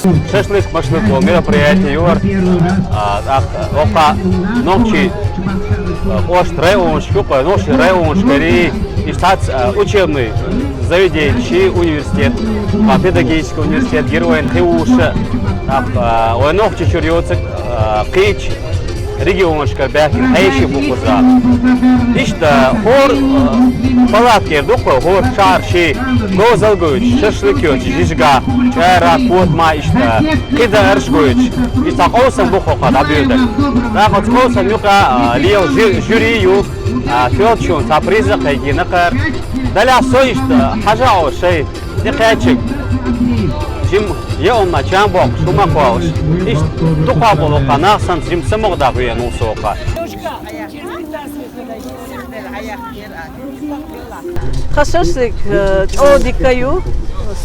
Шашлык, машлык, мероприятие, ока ночи, ночи районшкари, и штат учебный заведение, университет, педагогический университет, героин Хиуша, ночи чурьется, кич, регионшка, бяхин, айши букуза. İşte hor palatker doktor hor çarşı gozal güç şaşlık güç jijga çayra kotma işte kida erş güç işte olsan bu kadar büyüdü. Daha olsan yuka liyo jüri yok tiyatron sapriza kaygına kar dala so işte haja o şey dikkaçık jim ya onunla çan bok şuma koş işte tukabolu kanaksan jim samogda güyen usoka. Шашлык дикую,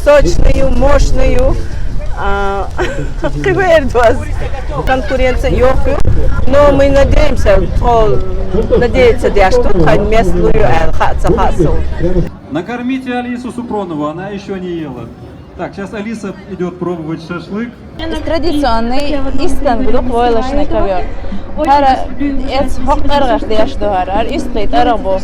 сочную, мощную. Конкуренция легкую, но мы надеемся, что местную Накормите Алису Супронову, она еще не ела. Так, сейчас Алиса идет пробовать шашлык. Традиционный İstanbul'u koyulaşını ковер. Her et hokkar gashda yaşdı harar, üstleyt arabo.